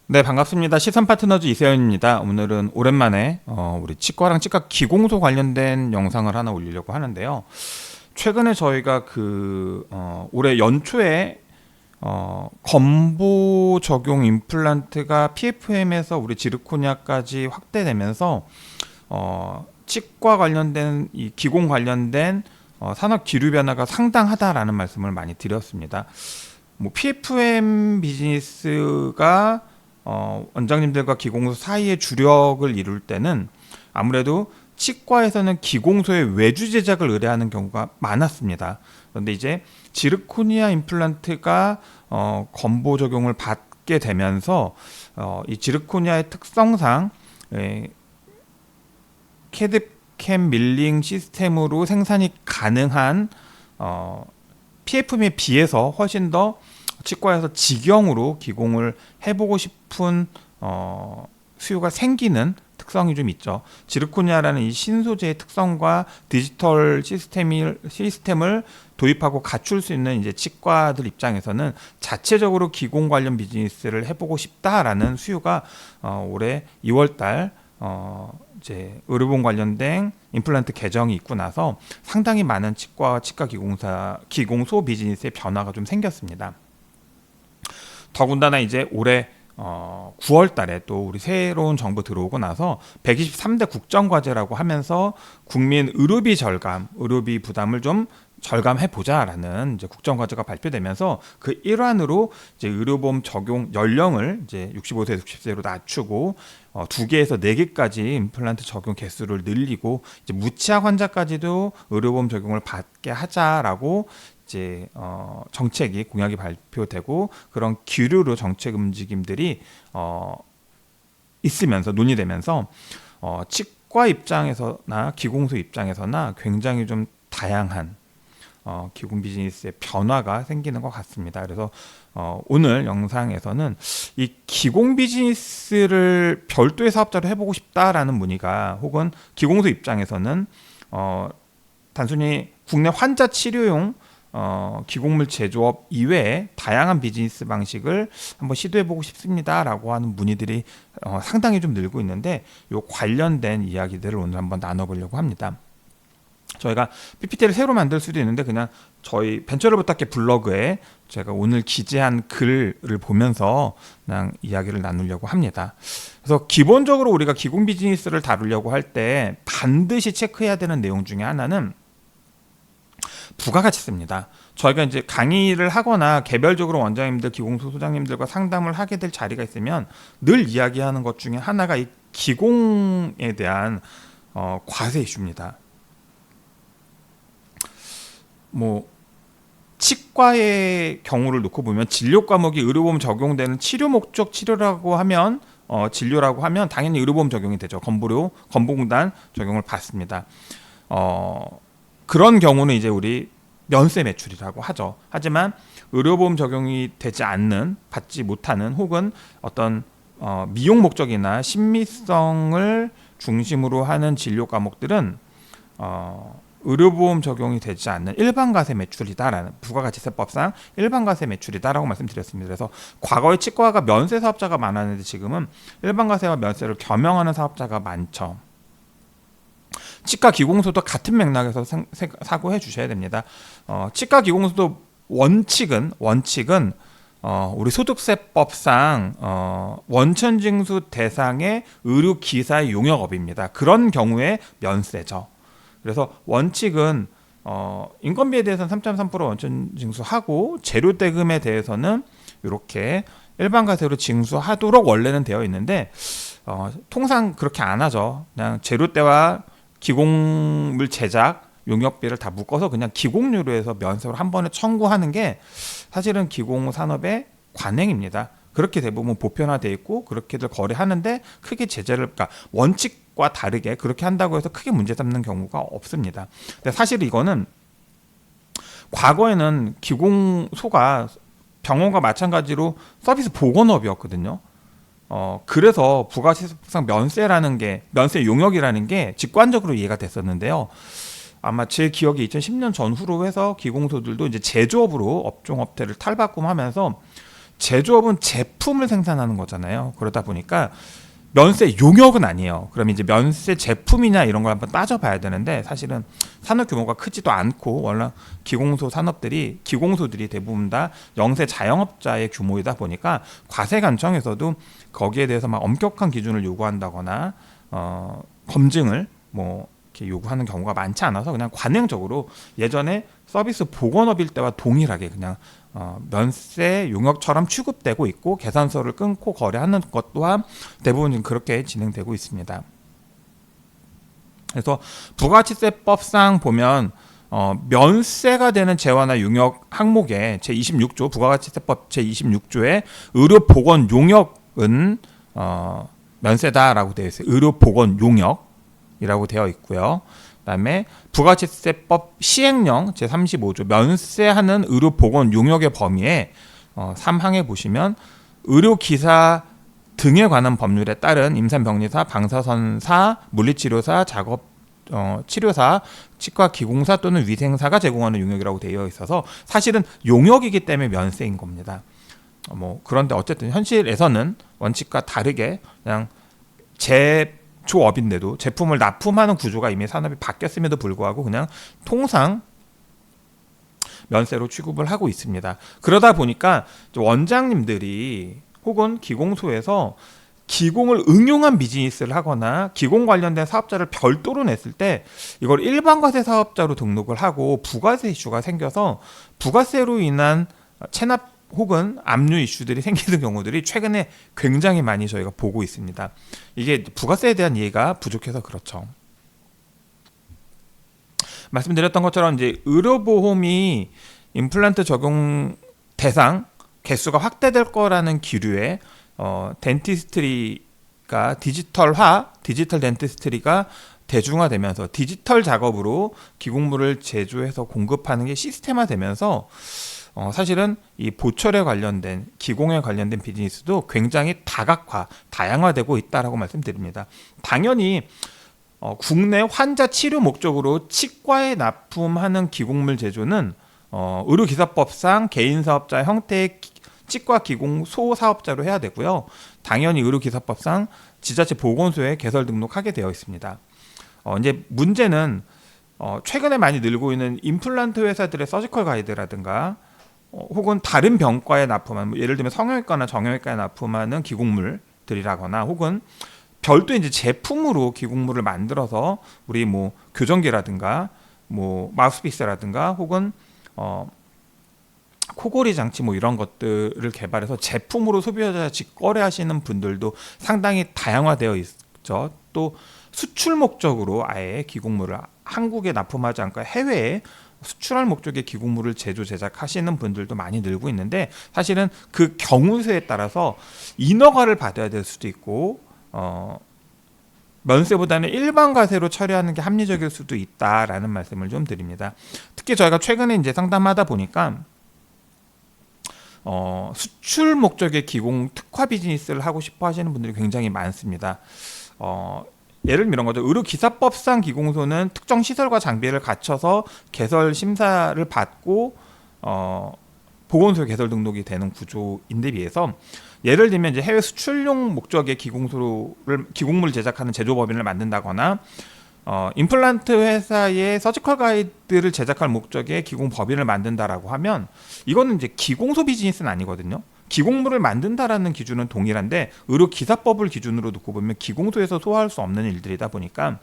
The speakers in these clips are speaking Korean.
네, 반갑습니다. 시선 파트너즈 이세현입니다. 오늘은 오랜만에 우리 치과랑 치과 기공소 관련된 영상을 하나 올리려고 하는데요. 최근에 저희가 올해 연초에 건보 적용 임플란트가 PFM에서 우리 지르코니아까지 확대되면서 치과 관련된 이 기공 관련된 산업 기류 변화가 상당하다라는 말씀을 많이 드렸습니다. 뭐 PFM 비즈니스가 원장님들과 기공소 사이의 주력을 이룰 때는 아무래도 치과에서는 기공소의 외주 제작을 의뢰하는 경우가 많았습니다. 그런데 이제 지르코니아 임플란트가 건보 적용을 받게 되면서 이 지르코니아의 특성상 캐드캠 밀링 시스템으로 생산이 가능한 PFM에 비해서 훨씬 더 치과에서 직영으로 기공을 해보고 싶은 수요가 생기는 특성이 좀 있죠. 지르코니아라는 이 신소재의 특성과 디지털 시스템을 도입하고 갖출 수 있는 이제 치과들 입장에서는 자체적으로 기공 관련 비즈니스를 해보고 싶다라는 수요가 올해 2월달 이제 의료보험 관련된 임플란트 개정이 있고 나서 상당히 많은 치과 기공소 비즈니스의 변화가 좀 생겼습니다. 더군다나 이제 올해 9월 달에 또 우리 새로운 정부 들어오고 나서 123대 국정과제라고 하면서 국민 의료비 부담을 좀 절감해 보자라는 이제 국정과제가 발표되면서 그 일환으로 이제 의료보험 적용 연령을 이제 65세에서 60세로 낮추고 2개에서 4개까지 임플란트 적용 개수를 늘리고 이제 무치아 환자까지도 의료보험 적용을 받게 하자라고 이제 정책이 공약이 발표되고 그런 기류로 정책 움직임들이 있으면서 논의되면서 치과 입장에서나 기공소 입장에서나 굉장히 좀 다양한 기공 비즈니스의 변화가 생기는 것 같습니다. 그래서 오늘 영상에서는 이 기공 비즈니스를 별도의 사업자로 해보고 싶다라는 문의가 혹은 기공소 입장에서는 단순히 국내 환자 치료용 기공물 제조업 이외에 다양한 비즈니스 방식을 한번 시도해보고 싶습니다라고 하는 문의들이 상당히 좀 늘고 있는데 이 관련된 이야기들을 오늘 한번 나눠보려고 합니다. 저희가 PPT를 새로 만들 수도 있는데 그냥 저희 벤처를 부탁해 블로그에 제가 오늘 기재한 글을 보면서 그냥 이야기를 나누려고 합니다. 그래서 기본적으로 우리가 기공 비즈니스를 다루려고 할 때 반드시 체크해야 되는 내용 중에 하나는 부가가치세입니다. 저희가 이제 강의를 하거나 개별적으로 원장님들, 기공소 소장님들과 상담을 하게 될 자리가 있으면 늘 이야기하는 것 중에 하나가 이 기공에 대한 과세 이슈입니다. 뭐 치과의 경우를 놓고 보면 진료 과목이 의료보험 적용되는 치료 목적 치료라고 하면 진료라고 하면 당연히 의료보험 적용이 되죠. 건보공단 적용을 받습니다. 그런 경우는 이제 우리 면세 매출이라고 하죠. 하지만 의료보험 적용이 되지 않는, 받지 못하는 혹은 어떤 미용 목적이나 심미성을 중심으로 하는 진료 과목들은 의료보험 적용이 되지 않는 일반과세 매출이다라는 부가가치세법상 일반과세 매출이다라고 말씀드렸습니다. 그래서 과거에 치과가 면세 사업자가 많았는데 지금은 일반과세와 면세를 겸용하는 사업자가 많죠. 치과 기공소도 같은 맥락에서 사고해 주셔야 됩니다. 치과 기공소도 원칙은 우리 소득세법상 원천징수 대상의 의료기사의 용역업입니다. 그런 경우에 면세죠. 그래서 원칙은 인건비에 대해서는 3.3% 원천징수하고 재료대금에 대해서는 이렇게 일반과세로 징수하도록 원래는 되어 있는데 통상 그렇게 안 하죠. 그냥 재료대와 기공물 제작 용역비를 다 묶어서 그냥 기공료로 해서 면세로 한 번에 청구하는 게 사실은 기공 산업의 관행입니다. 그렇게 대부분 보편화돼 있고 그렇게들 거래하는데 크게 그러니까 원칙과 다르게 그렇게 한다고 해서 크게 문제 삼는 경우가 없습니다. 근데 사실 이거는 과거에는 기공소가 병원과 마찬가지로 서비스 보건업이었거든요. 그래서 부가가치세법상 면세 용역이라는 게 직관적으로 이해가 됐었는데요. 아마 제 기억에 2010년 전후로 해서 기공소들도 이제 제조업으로 업종업태를 탈바꿈하면서 제조업은 제품을 생산하는 거잖아요. 그러다 보니까 면세 용역은 아니에요. 그럼 이제 면세 제품이냐 이런 걸 한번 따져봐야 되는데 사실은 산업 규모가 크지도 않고 워낙 기공소들이 대부분 다 영세 자영업자의 규모이다 보니까 과세관청에서도 거기에 대해서 막 엄격한 기준을 요구한다거나 검증을 뭐 이렇게 요구하는 경우가 많지 않아서 그냥 관행적으로 예전에 서비스 보건업일 때와 동일하게 그냥 면세 용역처럼 취급되고 있고 계산서를 끊고 거래하는 것 또한 대부분 그렇게 진행되고 있습니다. 그래서 부가가치세법상 보면 면세가 되는 재화나 용역 항목에 제26조 부가가치세법 제26조에 의료보건 용역은 면세다라고 되어 있어요. 의료보건 용역이라고 되어 있고요. 그다음에 부가가치세법 시행령 제35조 면세하는 의료보건 용역의 범위에 3항에 보시면 의료기사 등에 관한 법률에 따른 임산병리사, 방사선사, 물리치료사, 치료사, 치과기공사 또는 위생사가 제공하는 용역이라고 되어 있어서 사실은 용역이기 때문에 면세인 겁니다. 그런데 어쨌든 현실에서는 원칙과 다르게 그냥 제조업인데도 제품을 납품하는 구조가 이미 산업이 바뀌었음에도 불구하고 그냥 통상 면세로 취급을 하고 있습니다. 그러다 보니까 원장님들이 혹은 기공소에서 기공을 응용한 비즈니스를 하거나 기공 관련된 사업자를 별도로 냈을 때 이걸 일반과세 사업자로 등록을 하고 부가세 이슈가 생겨서 부가세로 인한 체납 혹은 압류 이슈들이 생기는 경우들이 최근에 굉장히 많이 저희가 보고 있습니다. 이게 부가세에 대한 이해가 부족해서 그렇죠. 말씀드렸던 것처럼 이제 의료보험이 임플란트 적용 대상 개수가 확대될 거라는 기류에 덴티스트리가 디지털 덴티스트리가 대중화되면서 디지털 작업으로 기공물을 제조해서 공급하는 게 시스템화되면서 사실은 이 보철에 관련된 기공에 관련된 비즈니스도 굉장히 다양화되고 있다라고 말씀드립니다. 당연히 국내 환자 치료 목적으로 치과에 납품하는 기공물 제조는 의료기사법상 개인사업자 형태의 치과 기공 소사업자로 해야 되고요. 당연히 의료기사법상 지자체 보건소에 개설 등록하게 되어 있습니다. 이제 문제는 최근에 많이 늘고 있는 임플란트 회사들의 서지컬 가이드라든가 혹은 다른 병과에 납품하는 예를 들면 성형외과나 정형외과에 납품하는 기공물들이라거나 혹은 별도 이제 제품으로 기공물을 만들어서 우리 교정기라든가 마우스피스라든가 혹은 코골이 장치 이런 것들을 개발해서 제품으로 소비자 직거래하시는 분들도 상당히 다양화되어 있죠. 또 수출 목적으로 아예 기공물을 한국에 납품하지 않고 해외에 수출할 목적의 기공물을 제작하시는 분들도 많이 늘고 있는데 사실은 그 경우수에 따라서 인허가를 받아야 될 수도 있고 면세보다는 일반 과세로 처리하는 게 합리적일 수도 있다라는 말씀을 좀 드립니다. 특히 저희가 최근에 이제 상담하다 보니까 수출 목적의 기공 특화 비즈니스를 하고 싶어 하시는 분들이 굉장히 많습니다. 예를 들면 이런 거죠. 의료기사법상 기공소는 특정 시설과 장비를 갖춰서 개설 심사를 받고 보건소에 개설 등록이 되는 구조인데 비해서 예를 들면 이제 해외 수출용 목적의 기공물 제작하는 제조법인을 만든다거나 임플란트 회사의 서지컬 가이드를 제작할 목적의 기공법인을 만든다라고 하면 이거는 이제 기공소 비즈니스는 아니거든요. 기공물을 만든다라는 기준은 동일한데 의료기사법을 기준으로 놓고 보면 기공소에서 소화할 수 없는 일들이다 보니까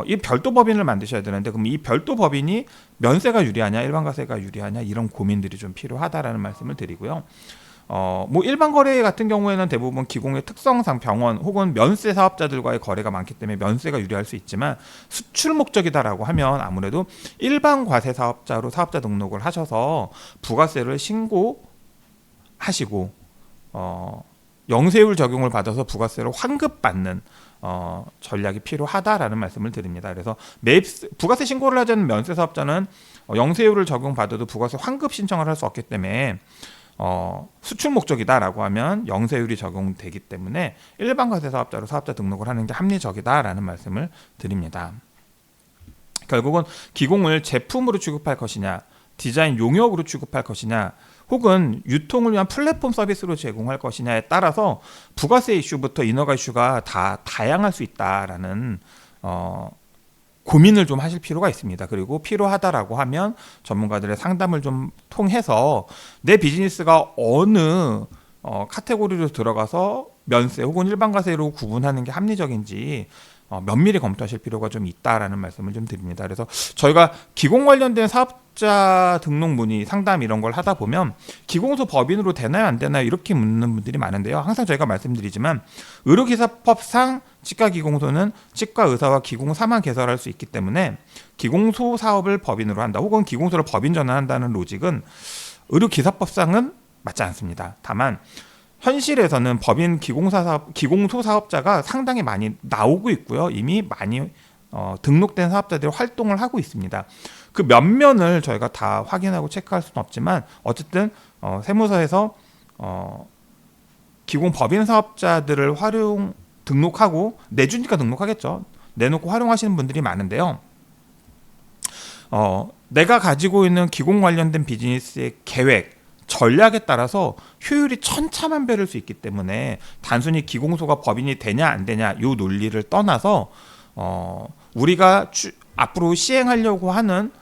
이 별도 법인을 만드셔야 되는데 그럼 이 별도 법인이 면세가 유리하냐 일반과세가 유리하냐 이런 고민들이 좀 필요하다라는 말씀을 드리고요. 일반 거래 같은 경우에는 대부분 기공의 특성상 병원 혹은 면세 사업자들과의 거래가 많기 때문에 면세가 유리할 수 있지만 수출 목적이다라고 하면 아무래도 일반 과세 사업자로 사업자 등록을 하셔서 부가세를 신고하시고 영세율 적용을 받아서 부가세를 환급받는 전략이 필요하다라는 말씀을 드립니다. 그래서 부가세 신고를 하지 않는 면세 사업자는 영세율을 적용받아도 부가세 환급 신청을 할 수 없기 때문에 수출 목적이다라고 하면 영세율이 적용되기 때문에 일반 과세 사업자로 사업자 등록을 하는 게 합리적이다라는 말씀을 드립니다. 결국은 기공을 제품으로 취급할 것이냐 디자인 용역으로 취급할 것이냐 혹은 유통을 위한 플랫폼 서비스로 제공할 것이냐에 따라서 부가세 이슈부터 인허가 이슈가 다 다양할 수 있다라는 고민을 좀 하실 필요가 있습니다. 그리고 필요하다라고 하면 전문가들의 상담을 좀 통해서 내 비즈니스가 어느 카테고리로 들어가서 면세 혹은 일반과세로 구분하는 게 합리적인지 면밀히 검토하실 필요가 좀 있다라는 말씀을 좀 드립니다. 그래서 저희가 기공 관련된 사업자 등록 문의 상담 이런 걸 하다 보면 기공소 법인으로 되나요 안 되나요 이렇게 묻는 분들이 많은데요. 항상 저희가 말씀드리지만 의료기사법상 치과기공소는 치과의사와 기공사만 개설할 수 있기 때문에 기공소 사업을 법인으로 한다 혹은 기공소를 법인 전환한다는 로직은 의료기사법상은 맞지 않습니다. 다만 현실에서는 법인 기공소 사업자가 상당히 많이 나오고 있고요. 이미 많이 등록된 사업자들이 활동을 하고 있습니다. 그 면면을 저희가 다 확인하고 체크할 수는 없지만 어쨌든 세무서에서 기공 법인 사업자들을 등록하고 내주니까 등록하겠죠. 내놓고 활용하시는 분들이 많은데요. 내가 가지고 있는 기공 관련된 비즈니스의 계획 전략에 따라서 효율이 천차만별일 수 있기 때문에 단순히 기공소가 법인이 되냐 안 되냐 이 논리를 떠나서 우리가 앞으로 시행하려고 하는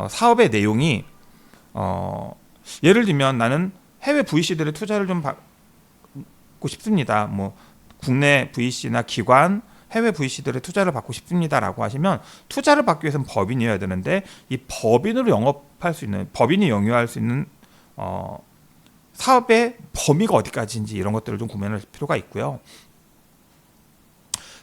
사업의 내용이 예를 들면 나는 해외 VC들의 투자를 좀 받고 싶습니다. 뭐 국내 VC나 기관 해외 VC들의 투자를 받고 싶습니다라고 하시면 투자를 받기 위해서는 법인이어야 되는데 이 법인으로 영업할 수 있는 법인이 영유할 수 있는 사업의 범위가 어디까지인지 이런 것들을 좀 고민할 필요가 있고요.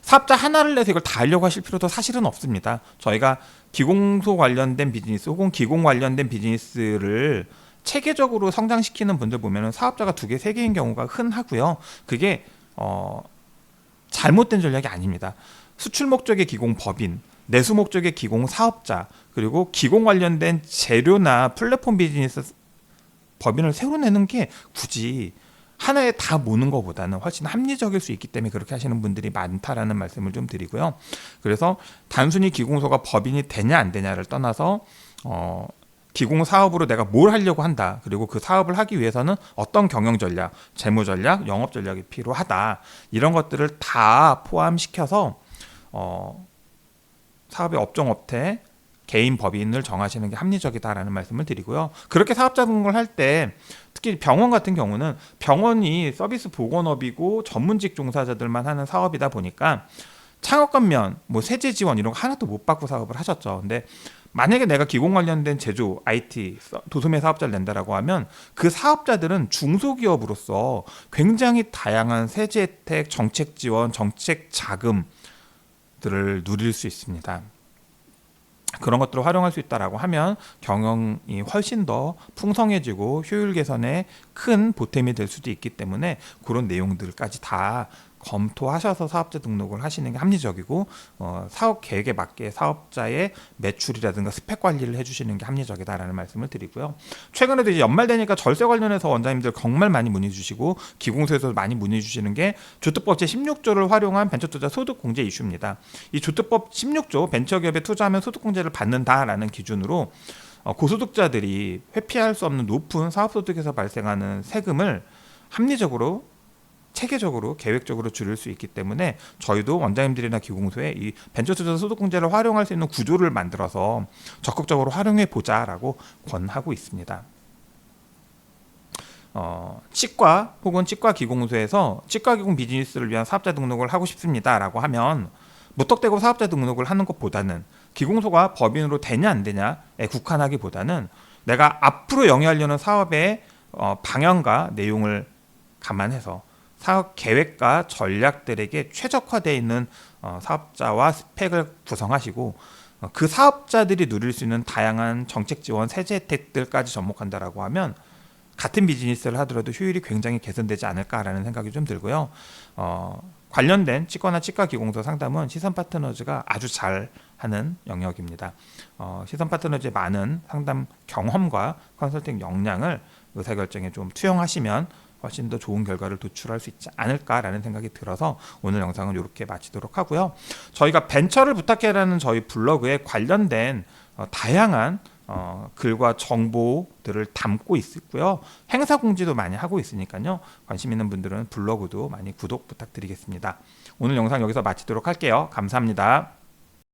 사업자 하나를 내서 이걸 다 하려고 하실 필요도 사실은 없습니다. 저희가 기공소 관련된 비즈니스 혹은 기공 관련된 비즈니스를 체계적으로 성장시키는 분들 보면은 사업자가 2개, 3개인 경우가 흔하고요. 그게 잘못된 전략이 아닙니다. 수출 목적의 기공 법인, 내수 목적의 기공 사업자, 그리고 기공 관련된 재료나 플랫폼 비즈니스 법인을 새로 내는 게 굳이 하나에 다 모는 것보다는 훨씬 합리적일 수 있기 때문에 그렇게 하시는 분들이 많다라는 말씀을 좀 드리고요. 그래서 단순히 기공소가 법인이 되냐 안 되냐를 떠나서 기공 사업으로 내가 뭘 하려고 한다. 그리고 그 사업을 하기 위해서는 어떤 경영 전략, 재무 전략, 영업 전략이 필요하다. 이런 것들을 다 포함시켜서 사업의 업종 업태 개인 법인을 정하시는 게 합리적이다라는 말씀을 드리고요. 그렇게 사업자 등록을 할 때 특히 병원 같은 경우는 병원이 서비스 보건업이고 전문직 종사자들만 하는 사업이다 보니까 창업감면, 뭐 세제 지원 이런 거 하나도 못 받고 사업을 하셨죠. 근데 만약에 내가 기공 관련된 제조, IT, 도소매 사업자를 낸다라고 하면 그 사업자들은 중소기업으로서 굉장히 다양한 세제 혜택, 정책 지원, 정책 자금들을 누릴 수 있습니다. 그런 것들을 활용할 수 있다라고 하면 경영이 훨씬 더 풍성해지고 효율 개선에 큰 보탬이 될 수도 있기 때문에 그런 내용들까지 다 검토하셔서 사업자 등록을 하시는 게 합리적이고 사업 계획에 맞게 사업자의 매출이라든가 스펙 관리를 해주시는 게 합리적이다라는 말씀을 드리고요. 최근에도 이제 연말 되니까 절세 관련해서 원장님들 정말 많이 문의 주시고 기공소에서 많이 문의 주시는 게 조특법 제16조를 활용한 벤처투자 소득공제 이슈입니다. 이 조특법 16조 벤처기업에 투자하면 소득공제를 받는다라는 기준으로 고소득자들이 회피할 수 없는 높은 사업소득에서 발생하는 세금을 합리적으로 체계적으로 계획적으로 줄일 수 있기 때문에 저희도 원장님들이나 기공소에 이 벤처투자 소득공제를 활용할 수 있는 구조를 만들어서 적극적으로 활용해 보자라고 권하고 있습니다. 치과 혹은 치과기공소에서 치과기공 비즈니스를 위한 사업자 등록을 하고 싶습니다라고 하면 무턱대고 사업자 등록을 하는 것보다는 기공소가 법인으로 되냐 안 되냐에 국한하기보다는 내가 앞으로 영위하려는 사업의 방향과 내용을 감안해서 사업 계획과 전략들에게 최적화되어 있는 사업자와 스펙을 구성하시고 그 사업자들이 누릴 수 있는 다양한 정책 지원, 세제 혜택들까지 접목한다라고 하면 같은 비즈니스를 하더라도 효율이 굉장히 개선되지 않을까라는 생각이 좀 들고요. 관련된 치과나 치과기공소 상담은 시선파트너즈가 아주 잘 하는 영역입니다. 시선파트너즈의 많은 상담 경험과 컨설팅 역량을 의사결정에 좀 투영하시면 훨씬 더 좋은 결과를 도출할 수 있지 않을까라는 생각이 들어서 오늘 영상은 이렇게 마치도록 하고요. 저희가 벤처를 부탁해라는 저희 블로그에 관련된 다양한 글과 정보들을 담고 있고요. 행사 공지도 많이 하고 있으니까요. 관심 있는 분들은 블로그도 많이 구독 부탁드리겠습니다. 오늘 영상 여기서 마치도록 할게요. 감사합니다.